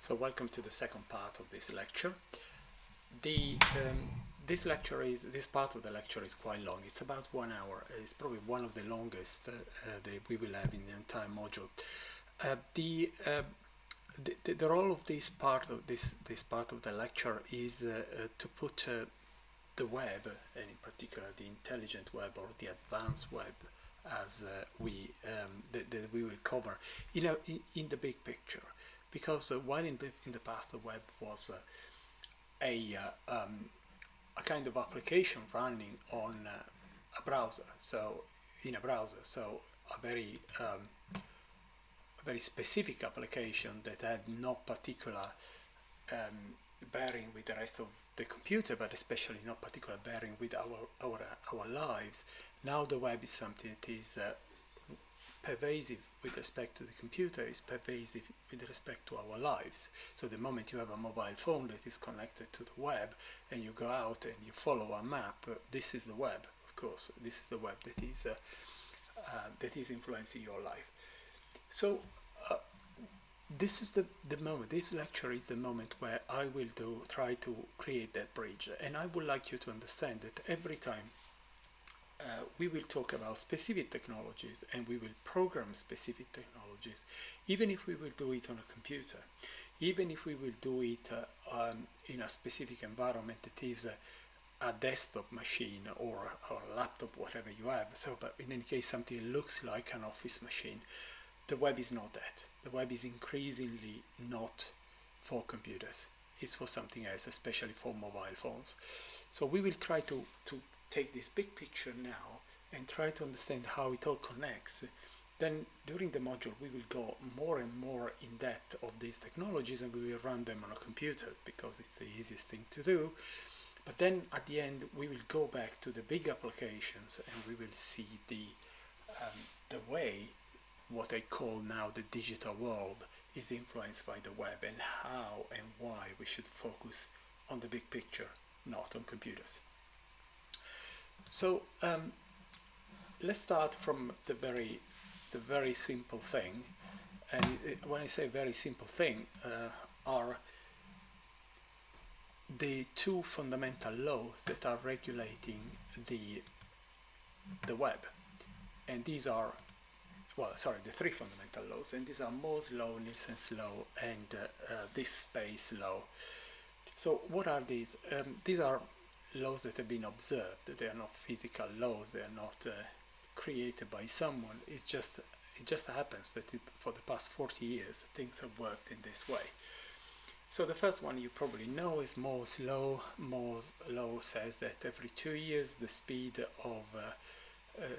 So welcome to the second part of this lecture. This part of the lecture is quite long. It's about 1 hour. It's probably one of the longest that we will have in the entire module. The role of this part of the lecture is to put the web, and in particular the intelligent web or the advanced web, as we will cover in the big picture. Because while in the past the web was a kind of application running on a browser, so a very specific application that had no particular bearing with the rest of the computer, but especially not particular bearing with our lives. Now the web is something that is pervasive with respect to the computer, is pervasive with respect to our lives. So the moment you have a mobile phone that is connected to the web and you go out and you follow a map, this is the web, of course. This is the web that is influencing your life. So this is the moment. This lecture is the moment where I will try to create that bridge, and I would like you to understand that every time we will talk about specific technologies and we will program specific technologies, even if we will do it on a computer, even if we will do it in a specific environment that is a desktop machine or a laptop, whatever you have. So, but in any case, something that looks like an office machine. The web is not that. The web is increasingly not for computers. It's for something else, especially for mobile phones. So we will try to take this big picture now and try to understand how it all connects. Then during the module we will go more and more in depth of these technologies, and we will run them on a computer because it's the easiest thing to do. But then at the end we will go back to the big applications, and we will see the way what I call now the digital world is influenced by the web, and how and why we should focus on the big picture, not on computers. So let's start from the very simple thing, and when I say very simple thing, are the two fundamental laws that are regulating the web, and these are the three fundamental laws, and these are Moore's law, Nielsen's law, and this space law. So what are these? These are laws that have been observed. They are not physical laws. They are not created by someone. It just happens that for the past 40 years things have worked in this way. So the first one you probably know is Moore's law. Moore's law says that every 2 years the speed of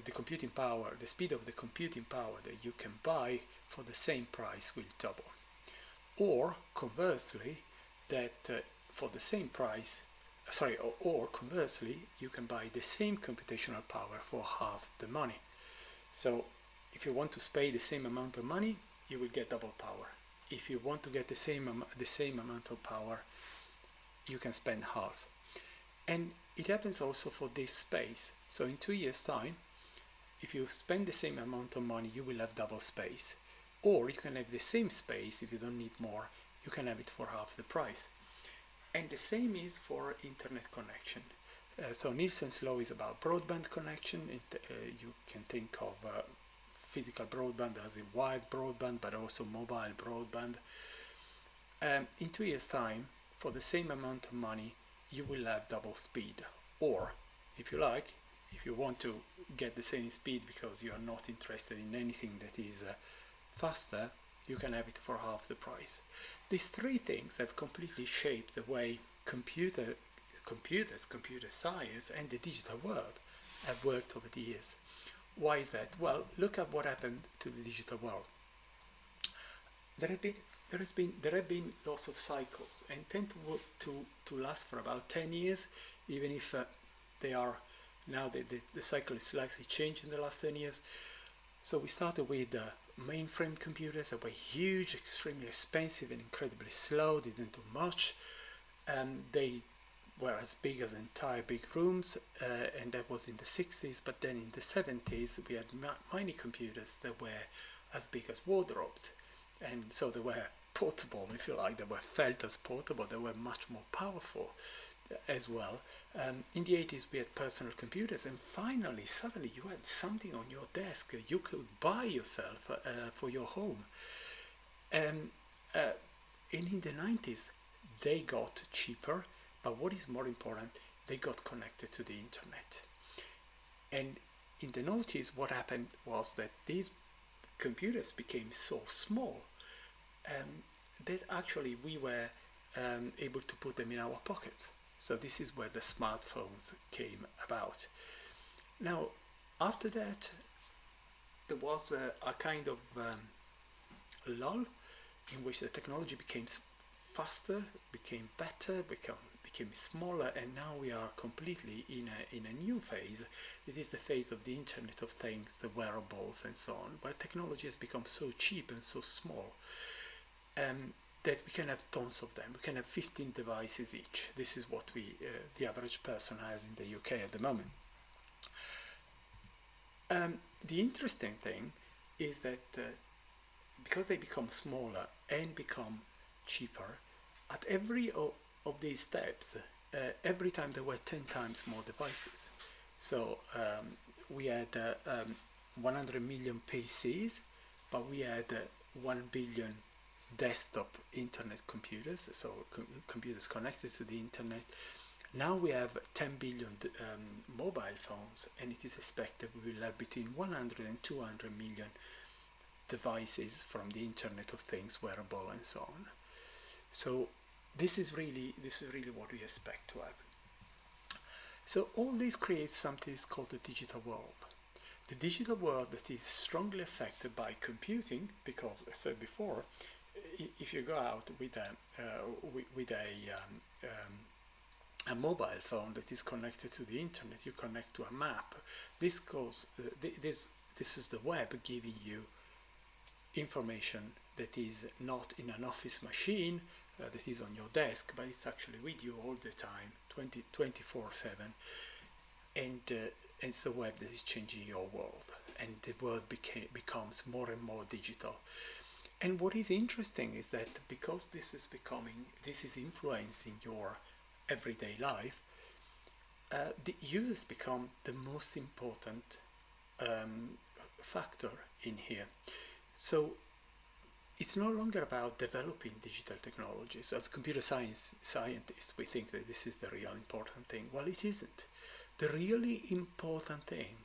the speed of the computing power that you can buy for the same price will double. Or conversely, that for the same price, or conversely, you can buy the same computational power for half the money. So if you want to pay the same amount of money, you will get double power. If you want to get the same amount of power, you can spend half. And it happens also for this space. So in 2 years' time, if you spend the same amount of money, you will have double space. Or you can have the same space. If you don't need more, you can have it for half the price. And the same is for internet connection. So Nielsen's law is about broadband connection. You can think of physical broadband as in wired broadband, but also mobile broadband. In 2 years' time, for the same amount of money, you will have double speed. Or, if you like, if you want to get the same speed because you are not interested in anything that is faster, you can have it for half the price. These three things have completely shaped the way computers, computer science, and the digital world have worked over the years. Why is that? Well, look at what happened to the digital world. There have been lots of cycles, and tend to last for about 10 years, even if they are now the cycle is slightly changed in the last 10 years. So we started with mainframe computers that were huge, extremely expensive, and incredibly slow, didn't do much. They were as big as entire big rooms, and that was in the 60s. But then in the 70s, we had mini computers that were as big as wardrobes, and so they were portable, if you like. They were felt as portable. They were much more powerful as well. In the 80s, we had personal computers, and finally, suddenly, you had something on your desk you could buy yourself for your home. And in the 90s, they got cheaper, but what is more important, they got connected to the internet. And in the 90s, what happened was that these computers became so small that actually we were able to put them in our pockets. So this is where the smartphones came about. Now, after that, there was a kind of lull in which the technology became faster, became better, became smaller, and now we are completely in a new phase. This is the phase of the Internet of Things, the wearables, and so on, where technology has become so cheap and so small that we can have tons of them. We can have 15 devices each. This is what the average person has in the UK at the moment. The interesting thing is that because they become smaller and become cheaper, at every of these steps, every time there were 10 times more devices. So we had 100 million PCs, but we had 1 billion desktop internet computers, so computers connected to the internet. Now we have 10 billion mobile phones, and it is expected we will have between 100 and 200 million devices from the Internet of Things, wearable, and so on. So this is really what we expect to have. So all this creates something called the digital world. The digital world that is strongly affected by computing, because as I said before, if you go out with a mobile phone that is connected to the internet, you connect to a map. This is the web giving you information that is not in an office machine that is on your desk, but it's actually with you all the time, 24/7, and it's the web that is changing your world, and the world becomes more and more digital. And what is interesting is that because this is influencing your everyday life, the users become the most important factor in here. So it's no longer about developing digital technologies. As computer scientists, we think that this is the real important thing. Well, it isn't. The really important thing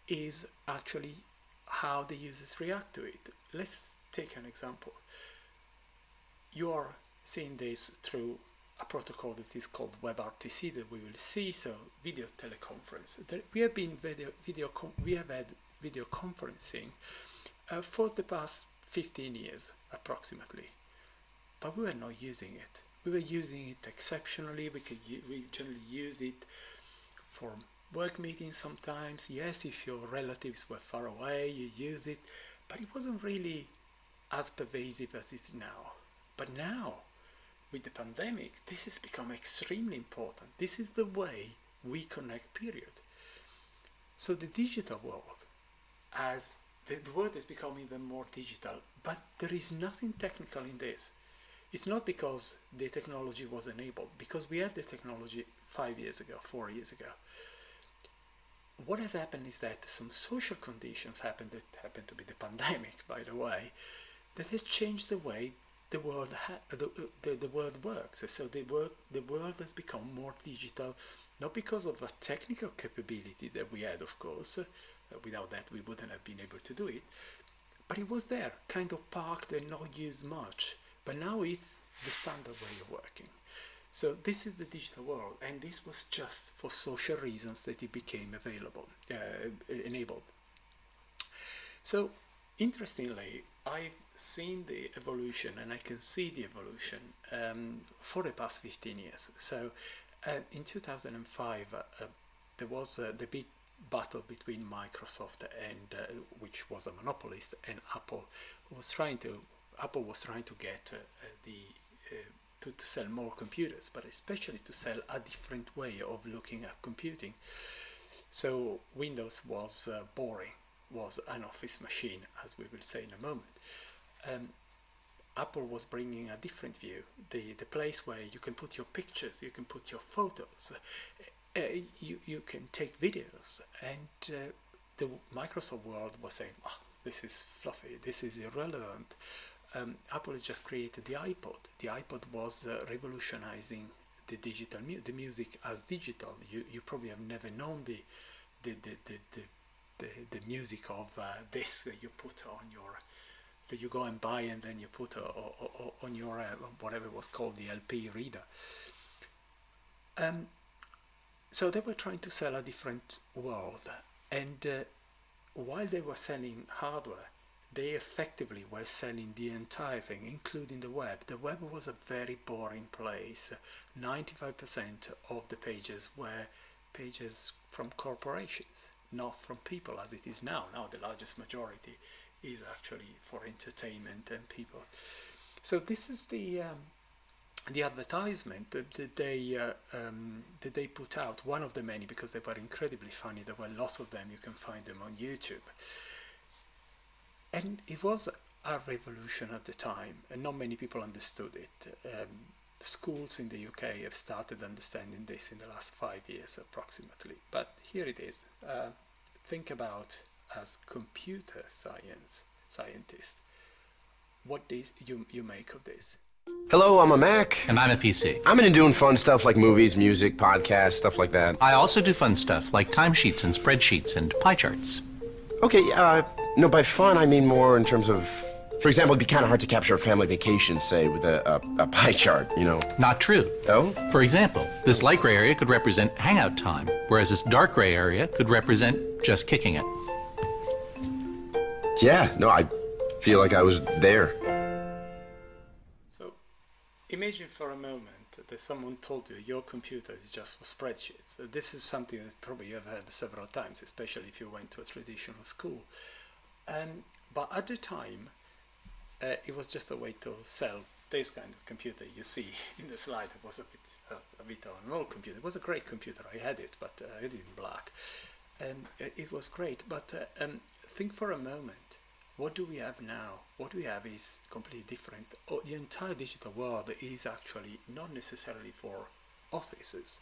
is actually how the users react to it. Let's take an example. You are seeing this through a protocol that is called WebRTC that we will see. So video teleconference. We have had video conferencing for the past 15 years approximately, but we were not using it. We were using it exceptionally. We generally use it for work meetings sometimes. Yes, if your relatives were far away, you use it, but it wasn't really as pervasive as it is now. But now, with the pandemic, this has become extremely important. This is the way we connect, period. So the digital world, the world has become even more digital, but there is nothing technical in this. It's not because the technology was enabled, because we had the technology 5 years ago, 4 years ago. What has happened is that some social conditions happened that happened to be the pandemic, by the way, that has changed the way the world works. So the world has become more digital, not because of a technical capability that we had, of course. Without that, we wouldn't have been able to do it. But it was there, kind of parked and not used much. But now it's the standard way of working. So this is the digital world, and this was just for social reasons that it became enabled. So interestingly, I've seen the evolution, and I can see the evolution for the past 15 years. So in 2005, there was the big battle between Microsoft and which was a monopolist, and Apple was trying to get to sell more computers, but especially to sell a different way of looking at computing. So Windows was boring, was an office machine, as we will say in a moment. Apple was bringing a different view, the place where you can put your pictures, you can put your photos, you can take videos, and the Microsoft world was saying, oh, this is fluffy, this is irrelevant. Apple has just created the iPod. The iPod was revolutionizing the digital the music as digital. You probably have never known the music of this that you put on your, that you go and buy and then you put on your whatever was called the LP reader. So they were trying to sell a different world, and while they were selling hardware, they effectively were selling the entire thing, including the web. The web was a very boring place. 95% of the pages were pages from corporations, not from people as it is now. Now the largest majority is actually for entertainment and people. So this is the advertisement that they put out, one of the many, because they were incredibly funny. There were lots of them. You can find them on YouTube. And it was a revolution at the time, and not many people understood it. Schools in the UK have started understanding this in the last 5 years approximately. But here it is. Think about, as computer scientists, what you make of this. Hello, I'm a Mac. And I'm a PC. I'm into doing fun stuff like movies, music, podcasts, stuff like that. I also do fun stuff like timesheets and spreadsheets and pie charts. Okay, no, by fun I mean more in terms of, for example, it'd be kind of hard to capture a family vacation, say, with a pie chart, you know. Not true. Oh? For example, this light gray area could represent hangout time, whereas this dark gray area could represent just kicking it. Yeah, no, I feel like I was there. So imagine for a moment that someone told you your computer is just for spreadsheets. This is something that probably you've heard several times, especially if you went to a traditional school. But at the time, it was just a way to sell this kind of computer you see in the slide. It was a bit of an old computer. It was a great computer. I had it, but I had it in black. It was great. But think for a moment, what do we have now? What we have is completely different. The entire digital world is actually not necessarily for offices.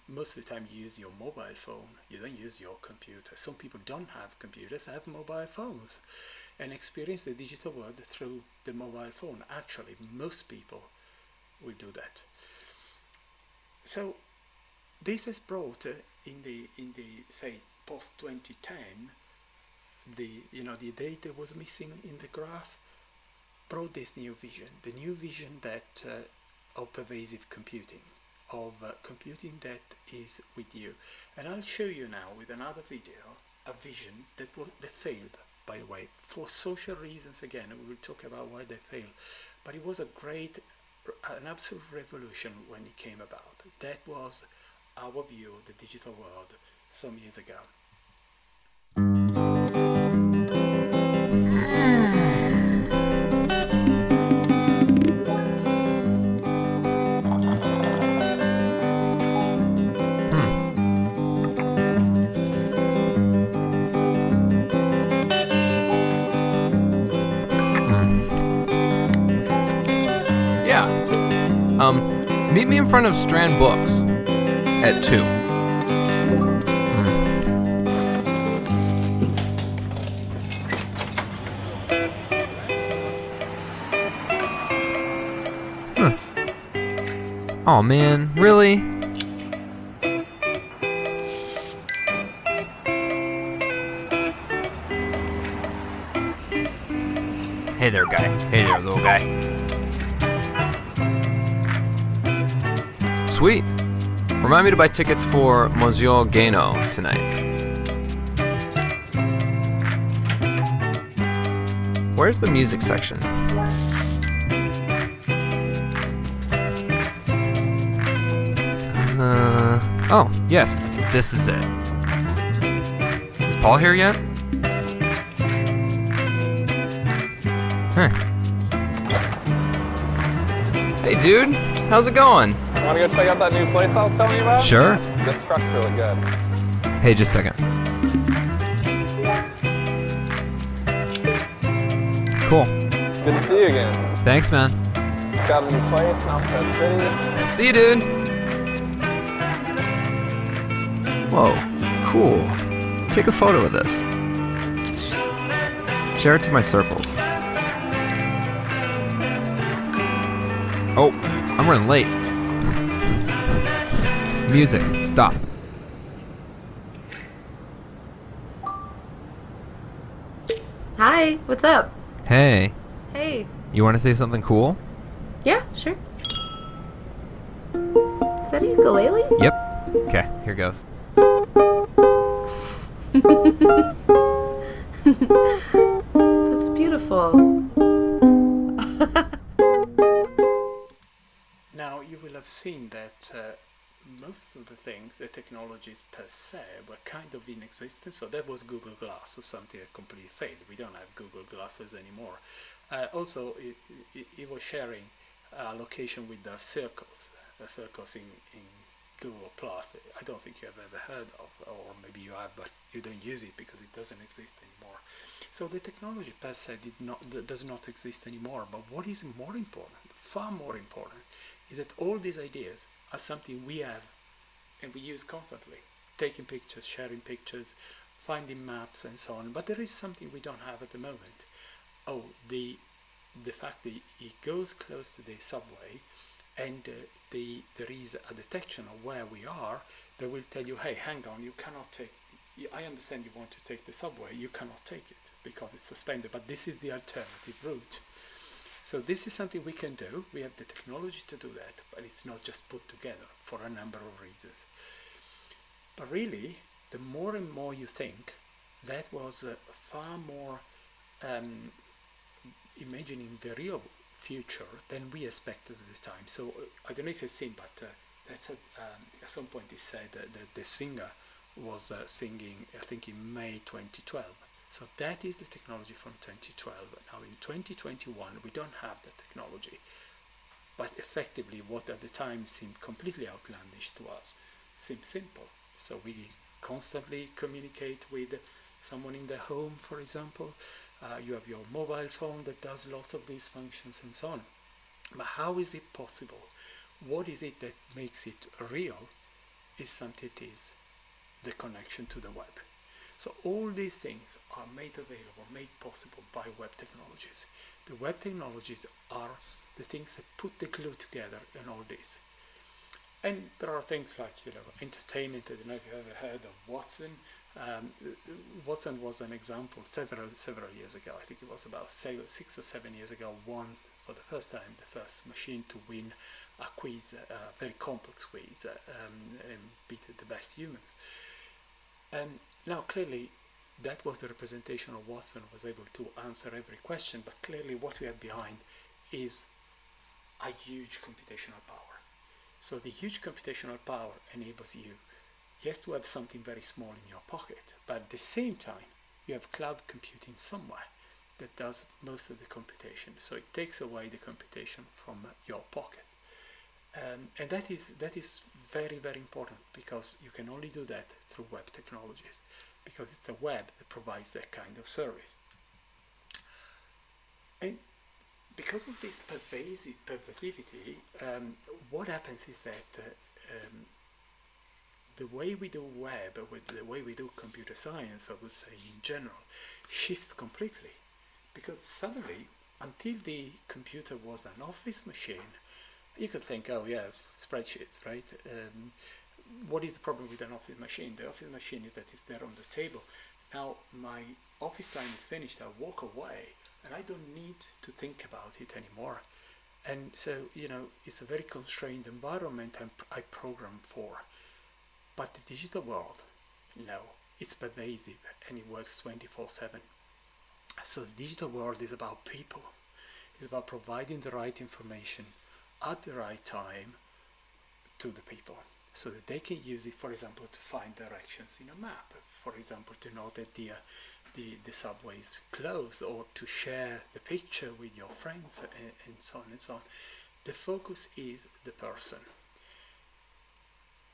Most of the time you use your mobile phone, you don't use your computer. Some people don't have computers, have mobile phones, and experience the digital world through the mobile phone. Actually, most people will do that. So this has brought in the say post 2010, the data was missing in the graph, brought this new vision, the new vision that of pervasive computing, of computing that is with you. And I'll show you now with another video a vision that failed, by the way, for social reasons. Again, we will talk about why they failed, but it was an absolute revolution when it came about. That was our view of the digital world some years ago. Meet me in front of Strand Books at 2. Oh man, really? Hey there, guy. Hey there, little guy. Sweet. Remind me to buy tickets for Monsieur Gano tonight. Where's the music section? Oh, yes, this is it. Is Paul here yet? Huh. Hey, dude, how's it going? Want to go check out that new place I was telling you about? Sure. This truck's really good. Hey, just a second. Cool. Good to see you again. Thanks, man. Got a new place in Alphabet City. See you, dude. Whoa, cool. Take a photo of this. Share it to my circles. Oh, I'm running late. Music, stop. Hi, what's up? Hey, Hey. you want to say something cool? Yeah, sure. Is that a ukulele? Yep. Okay, here goes. That's beautiful. Now, you will have seen that most of the things, the technologies per se, were kind of in existence. So that was Google Glass, or something that completely failed. We don't have Google Glasses anymore. Also, it was sharing a location with the circles in Google Plus. I don't think you have ever heard of, or maybe you have, but you don't use it because it doesn't exist anymore. So the technology per se does not exist anymore. But what is more important, far more important, is that all these ideas are something we have and we use constantly. Taking pictures, sharing pictures, finding maps and so on. But there is something we don't have at the moment. Oh, the fact that it goes close to the subway and there is a detection of where we are that will tell you, hey, hang on, you cannot take, I understand you want to take the subway, you cannot take it because it's suspended, but this is the alternative route. So this is something we can do. We have the technology to do that, but it's not just put together for a number of reasons. But really, the more and more you think, that was far more imagining the real future than we expected at the time. So I don't know if you've seen, but that's at some point he said that the singer was singing, I think in May 2012. So that is the technology from 2012. Now in 2021 we don't have that technology, but effectively what at the time seemed completely outlandish to us seems simple. So we constantly communicate with someone in the home, for example. You have your mobile phone that does lots of these functions and so on. But how is it possible? What is it that makes it real? Is something that is the connection to the web. So all these things are made available, made possible by web technologies. The web technologies are the things that put the glue together in all this. And there are things like, entertainment. I don't know if you've ever heard of Watson. Watson was an example several years ago. I think it was about 6 or 7 years ago, won for the first time the first machine to win a quiz, a very complex quiz, and beat the best humans. Now clearly that was the representation of Watson, was able to answer every question, but clearly what we have behind is a huge computational power. So the huge computational power enables you, yes, to have something very small in your pocket, but at the same time you have cloud computing somewhere that does most of the computation. So it takes away the computation from your pocket. And that is very, very important, because you can only do that through web technologies, because it's the web that provides that kind of service. And because of this pervasivity, what happens is that the way we do web, with the way we do computer science, I would say in general, shifts completely. Because suddenly, until the computer was an office machine, you could think, oh yeah, spreadsheets, right? What is the problem with an office machine? The office machine is that it's there on the table. Now my office time is finished, I walk away, and I don't need to think about it anymore. And so, it's a very constrained environment I program for. But the digital world, no, it's pervasive and it works 24/7. So the digital world is about people. It's about providing the right information at the right time to the people, so that they can use it, for example, to find directions in a map, for example, to know that the subway is closed, or to share the picture with your friends, and so on and so on. The focus is the person.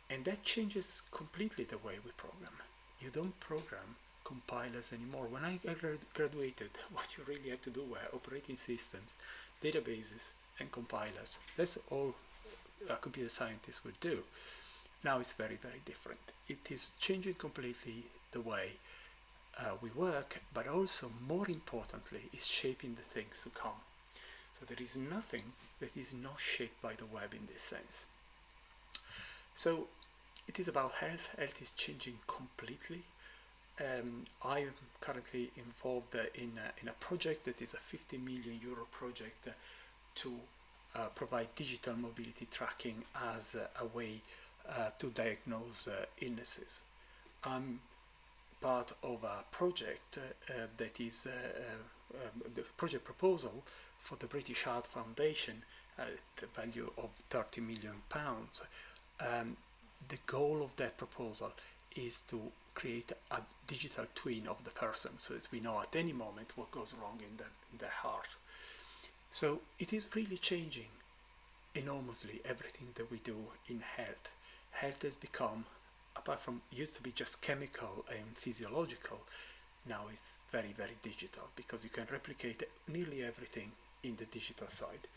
And that changes completely the way we program. You don't program compilers anymore. When I graduated, what you really had to do were operating systems, databases, and compilers. That's all a computer scientist would do. Now it's very, very different. It is changing completely the way we work, but also, more importantly, is shaping the things to come. So there is nothing that is not shaped by the web in this sense. So it is about health. Health is changing completely. I am currently involved in a project that is a 50 million euro project to provide digital mobility tracking as a way to diagnose illnesses. I'm part of a project that is the project proposal for the British Heart Foundation at the value of £30 million. The goal of that proposal is to create a digital twin of the person, so that we know at any moment what goes wrong in the heart. So it is really changing enormously everything that we do in health. Health has become, apart from used to be just chemical and physiological, now it's very, very digital, because you can replicate nearly everything in the digital side.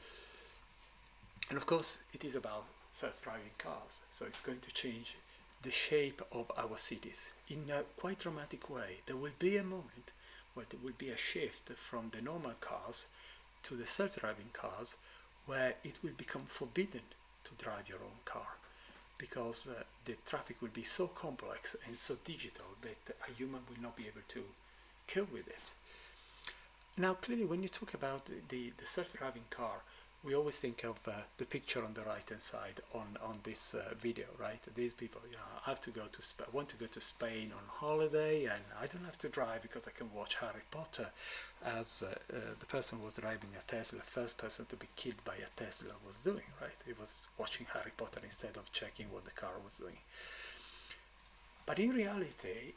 And of course, it is about self-driving cars, so it's going to change the shape of our cities in a quite dramatic way. There will be a moment where there will be a shift from the normal cars to the self-driving cars, where it will become forbidden to drive your own car, because the traffic will be so complex and so digital that a human will not be able to cope with it. Now, clearly, when you talk about the self-driving car, we always think of the picture on the right-hand side on this video, right? These people, I have to go to want to go to Spain on holiday, and I don't have to drive because I can watch Harry Potter, as the person was driving a Tesla, first person to be killed by a Tesla was doing, right? He was watching Harry Potter instead of checking what the car was doing. But in reality,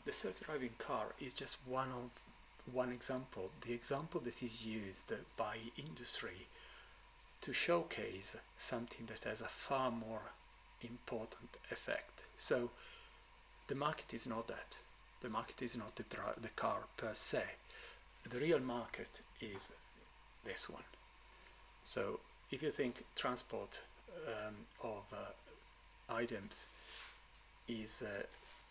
the self-driving car is just one example, the example that is used by industry to showcase something that has a far more important effect. So the market is not that. The market is not the car per se. The real market is this one. So if you think transport of items is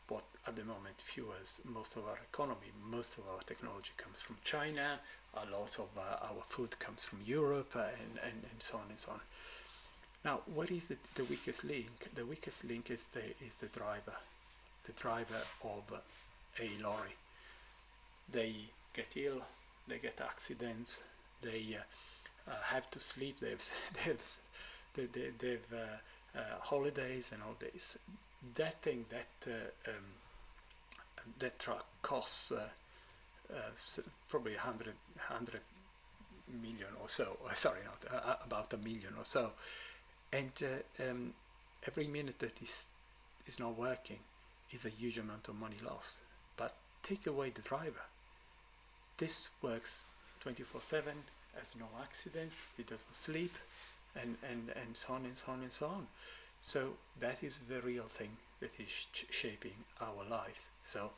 what at the moment fuels most of our economy, most of our technology comes from China, a lot of our food comes from Europe, and so on and so on. Now, what is the weakest link? The weakest link is the driver of a lorry. They get ill, they get accidents, they have to sleep, they've holidays and all this. That thing, that truck costs probably 100 million or so. Sorry, not about $1 million or so. And every minute that is not working is a huge amount of money lost. But take away the driver. This works 24/7, has no accidents, it doesn't sleep, and so on and so on and so on. So that is the real thing that is shaping our lives. So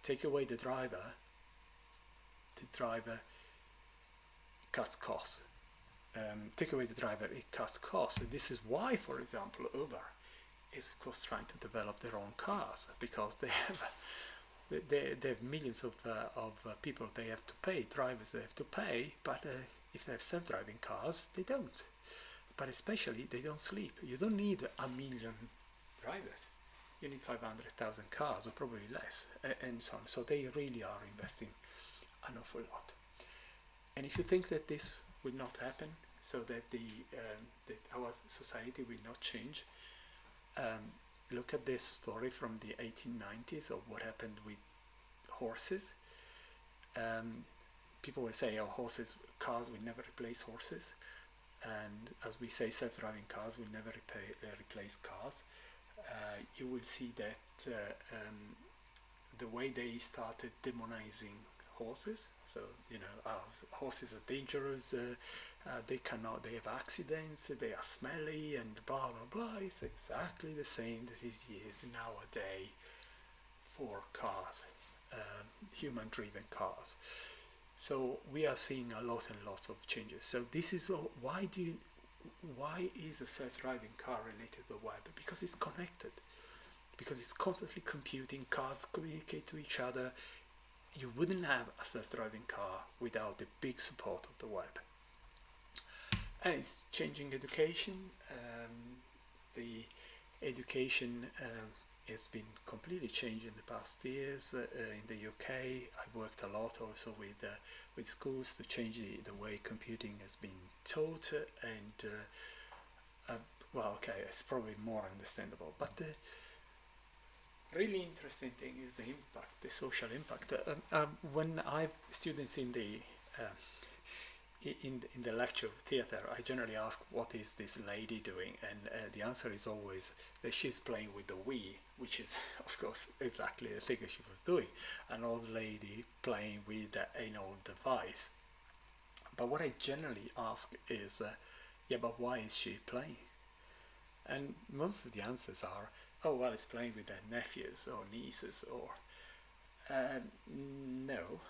take away the driver cuts costs. Take away the driver, it cuts costs. And this is why, for example, Uber is of course trying to develop their own cars, because they have millions of people they have to pay, drivers they have to pay, but if they have self-driving cars, they don't. But especially, they don't sleep. You don't need 1 million drivers. You need 500,000 cars, or probably less, and so on. So they really are investing an awful lot. And if you think that this will not happen, so that that our society will not change, look at this story from the 1890s of what happened with horses. People will say, "Oh, cars will never replace horses." And as we say, self-driving cars will never replace cars. You will see that the way they started demonizing horses. So, horses are dangerous, they have accidents, they are smelly, and blah blah blah. It's exactly the same that is used nowadays for cars. human-driven cars. So we are seeing a lot and lots of changes. So this is why is a self-driving car related to the web? Because it's connected. Because it's constantly computing, cars communicate to each other. You wouldn't have a self-driving car without the big support of the web. And it's changing education. The education has been completely changed in the past years. In the UK, I've worked a lot also with schools to change the way computing has been taught, and well, okay, it's probably more understandable. But the really interesting thing is the impact, the social impact. When I have students in the lecture theater, I generally ask, what is this lady doing? And the answer is always that she's playing with the Wii, which is, of course, exactly the thing that she was doing. An old lady playing with an old device. But what I generally ask is, yeah, but why is she playing? And most of the answers are, oh, well, it's playing with their nephews or nieces, or no,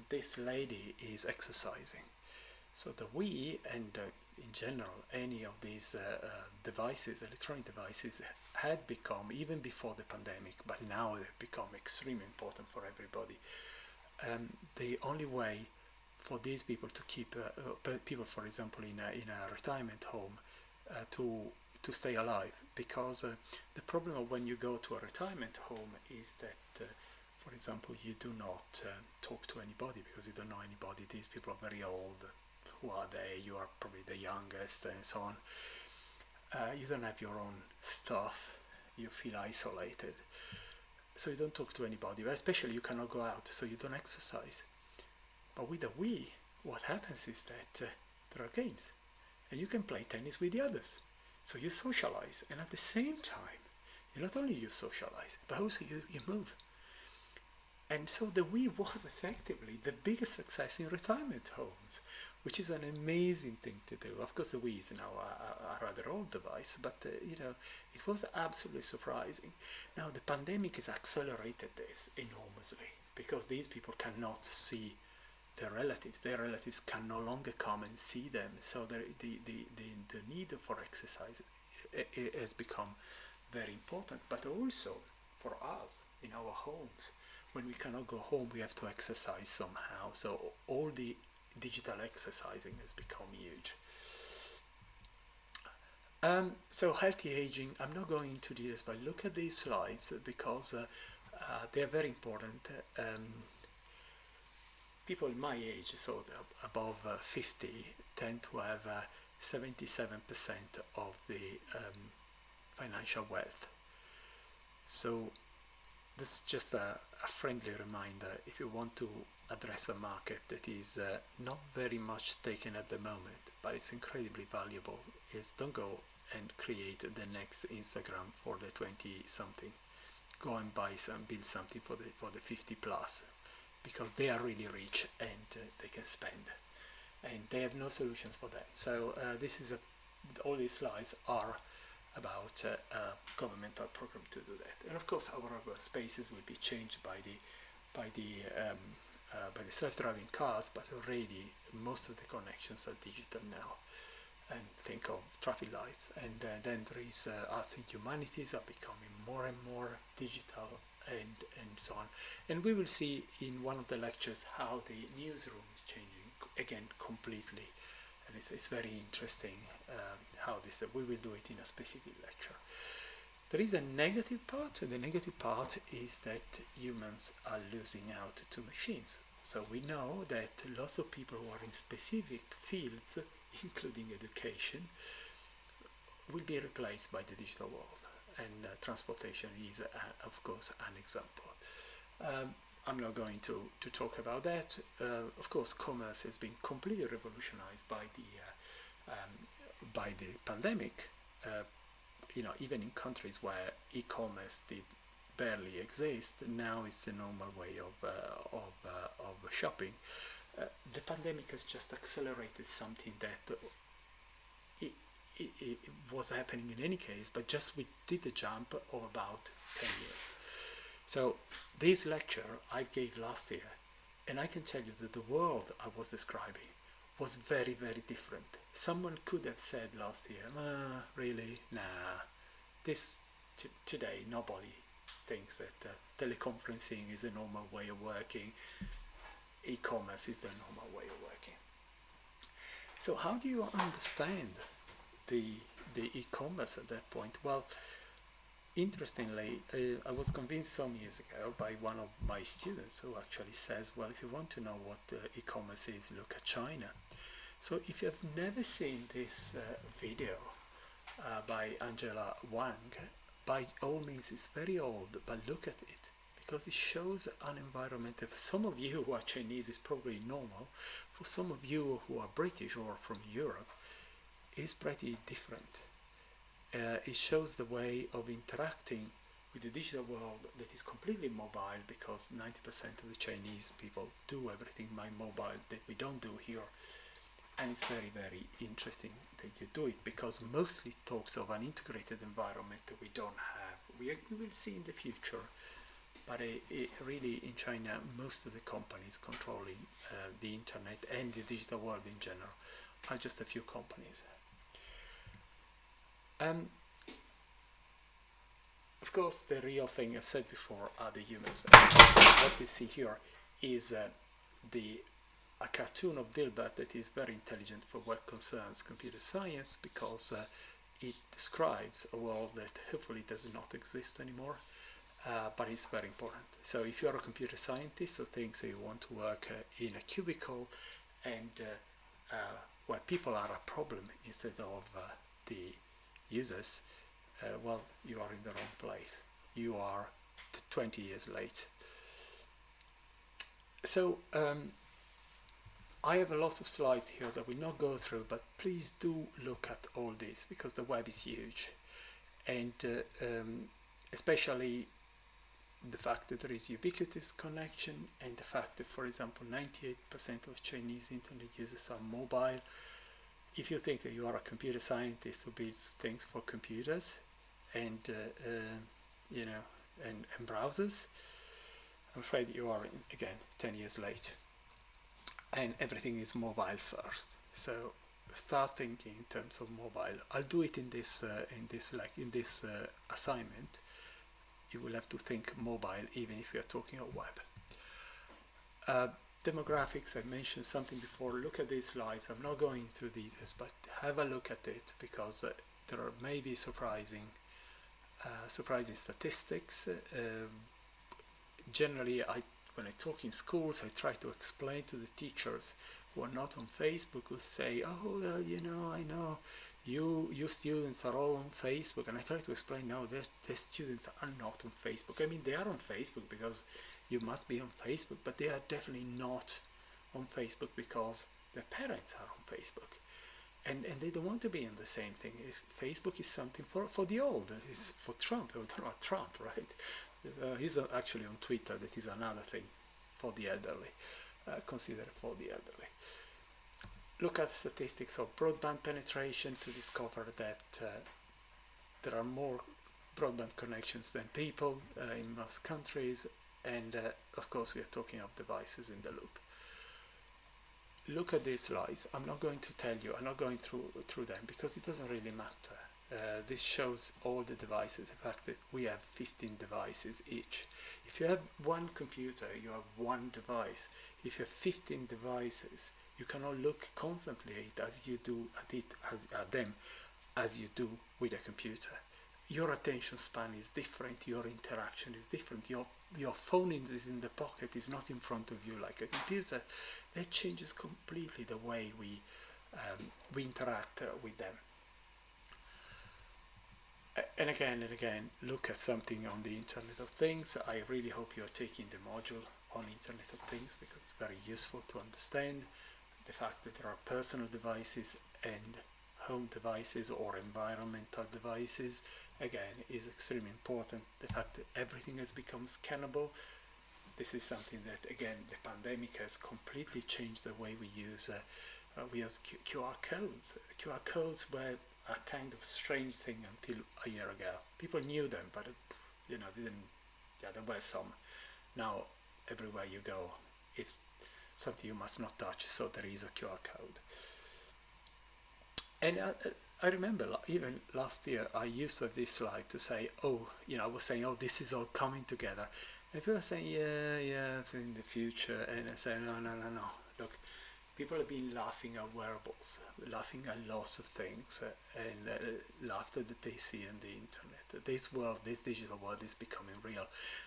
this lady is exercising. So the Wii and in general any of these devices, electronic devices, had become, even before the pandemic, but now they've become extremely important for everybody. The only way for these people to keep people, for example, in a retirement home, to stay alive, because the problem of when you go to a retirement home is that for example, you do not talk to anybody because you don't know anybody. These people are very old. Who are they? You are probably the youngest, and so on. You don't have your own stuff. You feel isolated. So you don't talk to anybody, but especially you cannot go out, so you don't exercise. But with the Wii, what happens is that there are games, and you can play tennis with the others. So you socialize, and at the same time, not only you socialize, but also you move. And so the Wii was effectively the biggest success in retirement homes, which is an amazing thing to do. Of course, the Wii is now a rather old device, but it was absolutely surprising. Now the pandemic has accelerated this enormously, because these people cannot see their relatives. Their relatives can no longer come and see them. So the need for exercise has become very important. But also for us in our homes, when we cannot go home, we have to exercise somehow. So all the digital exercising has become huge. So healthy aging, I'm not going into details, but look at these slides because they are very important. People my age, so above 50, tend to have 77% of the financial wealth. So this is just a friendly reminder. If you want to address a market that is not very much taken at the moment, but it's incredibly valuable, is don't go and create the next Instagram for the 20-something. Go and build something for the 50 plus, because they are really rich and they can spend, and they have no solutions for that. So all these slides are about a governmental program to do that. And of course, our urban spaces will be changed by the self-driving cars, but already most of the connections are digital now. And think of traffic lights, and then there is arts and humanities are becoming more and more digital, and so on. And we will see in one of the lectures how the newsroom is changing again completely, and it's very interesting how this. We will do it in a specific lecture. There is a negative part, and the negative part is that humans are losing out to machines. So we know that lots of people who are in specific fields, including education, will be replaced by the digital world, and transportation is, of course, an example. I'm not going to talk about that. Of course, commerce has been completely revolutionized by the pandemic. Even in countries where e-commerce did barely exist, now it's the normal way of shopping. The pandemic has just accelerated something that it was happening in any case, but just we did a jump of about 10 years. So this lecture I gave last year, and I can tell you that the world I was describing was very, very different. Someone could have said last year, really, nah, this today nobody thinks that teleconferencing is a normal way of working, e-commerce is the normal way of working. So how do you understand the e-commerce at that point? Well, interestingly, I was convinced some years ago by one of my students who actually says, well, if you want to know what e-commerce is, look at China. So if you have never seen this video by Angela Wang, by all means, it's very old, but look at it, because it shows an environment that for some of you who are Chinese is probably normal. For some of you who are British or from Europe, it's pretty different. It shows the way of interacting with the digital world that is completely mobile, because 90% of the Chinese people do everything by mobile that we don't do here. And it's very, very interesting that you do it, because mostly talks of an integrated environment that we don't have. We will see in the future, but really in China, most of the companies controlling the internet and the digital world in general are just a few companies. Of course, the real thing, as said before, are the humans. What we see here is a cartoon of Dilbert that is very intelligent for what concerns computer science, because it describes a world that hopefully does not exist anymore, but it's very important. So if you're a computer scientist who thinks that you want to work in a cubicle and where people are a problem instead of the users, well, you are in the wrong place. You are 20 years late. So I have a lot of slides here that will not go through, but please do look at all this, because the web is huge, and especially the fact that there is ubiquitous connection, and the fact that, for example, 98% of Chinese internet users are mobile. If you think that you are a computer scientist who builds things for computers and you know, and browsers, I'm afraid you are again 10 years late. And everything is mobile first. So start thinking in terms of mobile. I'll do it in this assignment. You will have to think mobile, even if we are talking of web. Demographics, I mentioned something before. Look at these slides. I'm not going into details, but have a look at it, because there are maybe surprising statistics. Generally, when I talk in schools, I try to explain to the teachers who are not on Facebook, who say, oh, you know, I know you students are all on Facebook, and I try to explain, no, the students are not on Facebook. I mean, they are on Facebook because you must be on Facebook, but they are definitely not on Facebook because their parents are on Facebook. And they don't want to be in the same thing. Facebook is something for the old. It is for Trump, or not Trump, right? He's actually on Twitter. That is another thing for the elderly. Consider for the elderly. Look at statistics of broadband penetration to discover that there are more broadband connections than people in most countries, and of course we are talking of devices in the loop. Look at these slides. I'm not going to tell you, I'm not going through them, because it doesn't really matter. This shows all the devices. In fact, we have 15 devices each. If you have one computer, you have one device. If you have 15 devices, you cannot look constantly at you do at them as you do with a computer. Your attention span is different. Your interaction is different. Your phone is in the pocket, is not in front of you like a computer. That changes completely the way we interact with them. And again, look at something on the Internet of Things. I really hope you are taking the module on Internet of Things, because it's very useful to understand the fact that there are personal devices and home devices or environmental devices. Again, is extremely important. The fact that everything has become scannable. This is something that, again, the pandemic has completely changed the way we use QR codes. QR codes were a kind of strange thing until a year ago. People knew them, but didn't Yeah, there were some. Now, everywhere you go, it's something you must not touch, so there is a QR code. And I remember even last year, I used to have this slide to say, oh, I was saying, oh, this is all coming together. And people are saying, yeah, in the future. And I say, no. Look, people have been laughing at wearables, laughing at lots of things, and laughed at the PC and the internet. This digital world is becoming real.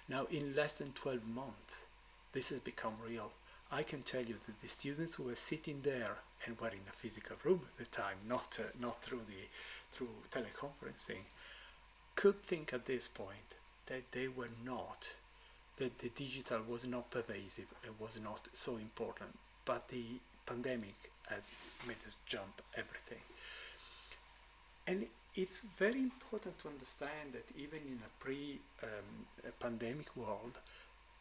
Now, in less than 12 months, this has become real. I can tell you that the students who were sitting there and were in a physical room at the time, not through teleconferencing, could think at this point that that the digital was not pervasive, it was not so important, but the pandemic has made us jump everything. And it's very important to understand that even in a pre-pandemic world,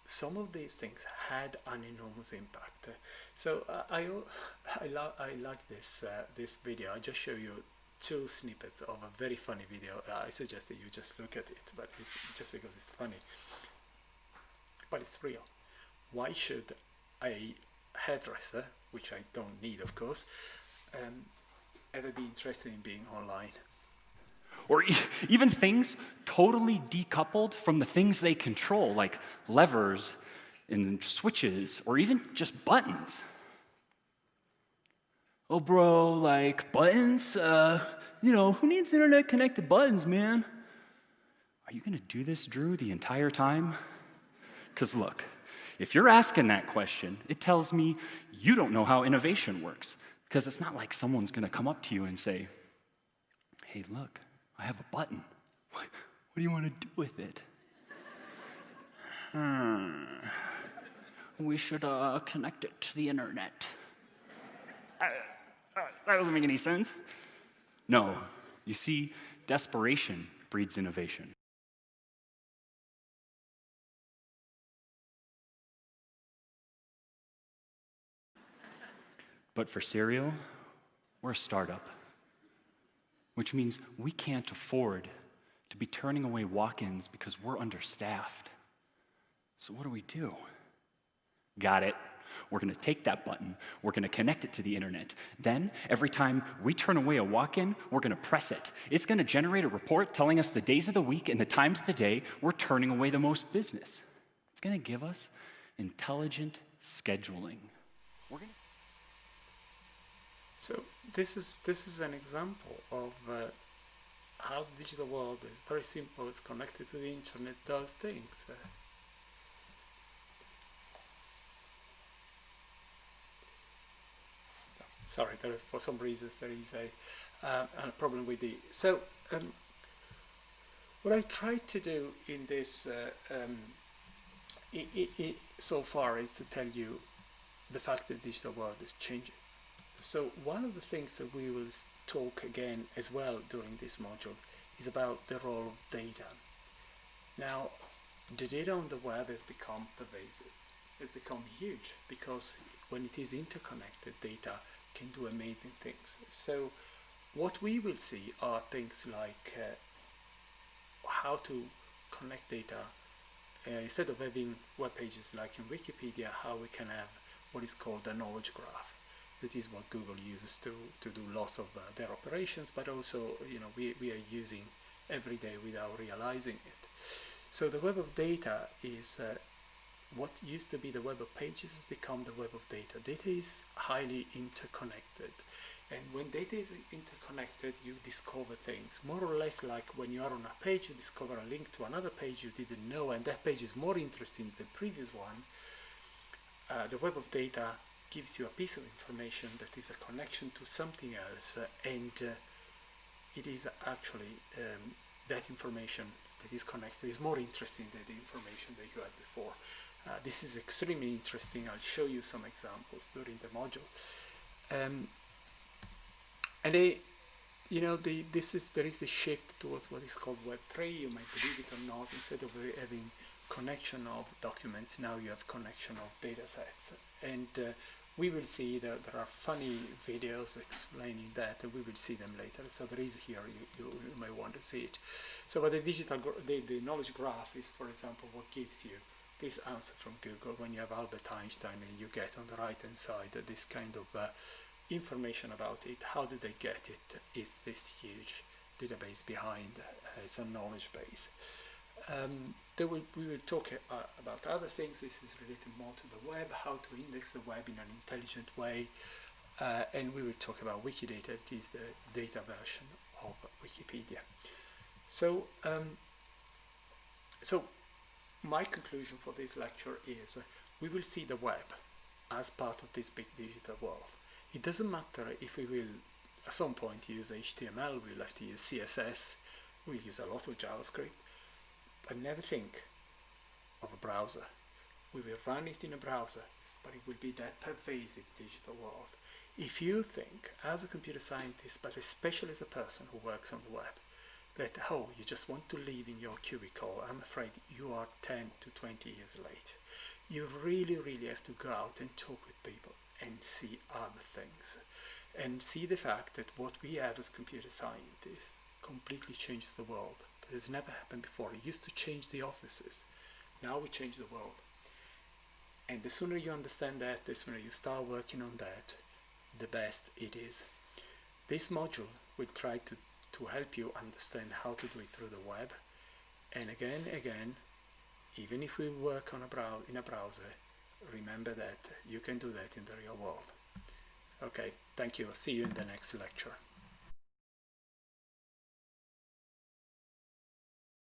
some of these things had an enormous impact. So I like this video. I'll just show you 2 snippets of a very funny video. I suggest that you just look at it, but it's just because it's funny. But it's real. Why should a hairdresser, which I don't need, of course, ever be interested in being online? Or even things totally decoupled from the things they control, like levers and switches, or even just buttons. Oh, bro, like buttons? Who needs internet-connected buttons, man? Are you gonna do this, Drew, the entire time? Because look, if you're asking that question, it tells me you don't know how innovation works. Because it's not like someone's gonna come up to you and say, hey, look, I have a button. What do you want to do with it? We should connect it to the internet. That doesn't make any sense. No, you see, desperation breeds innovation. But for Serial, we're a startup, which means we can't afford to be turning away walk-ins because we're understaffed. So what do? Got it. We're going to take that button, we're going to connect it to the internet. Then, every time we turn away a walk-in, we're going to press it. It's going to generate a report telling us the days of the week and the times of the day we're turning away the most business. It's going to give us intelligent scheduling. So this is an example of how the digital world is very simple. It's connected to the internet, does things. Sorry, for some reasons there is a problem with the. So what I tried to do in this so far is to tell you the fact that the digital world is changing. So one of the things that we will talk again as well during this module is about the role of data. Now, the data on the web has become pervasive. It's become huge because when it is interconnected, data can do amazing things. So what we will see are things like how to connect data instead of having web pages like in Wikipedia, how we can have what is called a knowledge graph. That is what Google uses to do lots of their operations, but also we are using every day without realizing it. So the web of data is what used to be the web of pages has become the web of data. Data is highly interconnected, and when data is interconnected, you discover things more or less like when you are on a page, you discover a link to another page you didn't know, and that page is more interesting than the previous one. The web of data gives you a piece of information that is a connection to something else, and it is actually that information that is connected is more interesting than the information that you had before. This is extremely interesting. I'll show you some examples during the module. There is the shift towards what is called Web3. You might believe it or not. Instead of having connection of documents, now you have connection of data sets. And we will see that there are funny videos explaining that, and we will see them later. So there is here, you may want to see it. So but the knowledge graph is, for example, what gives you this answer from Google when you have Albert Einstein, and you get on the right hand side this kind of information about it. How do they get it? It's this huge database behind. It's a knowledge base. We will talk about other things. This is related more to the web, how to index the web in an intelligent way, and we will talk about Wikidata. It is the data version of Wikipedia. So, so my conclusion for this lecture is we will see the web as part of this big digital world. It doesn't matter if we will at some point use HTML, we'll have to use CSS, we'll use a lot of JavaScript, but never think of a browser. We will run it in a browser, but it will be that pervasive digital world. If you think, as a computer scientist, but especially as a person who works on the web, that, oh, you just want to live in your cubicle, I'm afraid you are 10 to 20 years late. You really, really have to go out and talk with people and see other things. And see the fact that what we have as computer scientists completely changes the world. That has never happened before. It used to change the offices. Now we change the world. And the sooner you understand that, the sooner you start working on that, the best it is. This module will try to help you understand how to do it through the web. And again, even if we work on in a browser, remember that you can do that in the real world. Okay, thank you. I'll see you in the next lecture.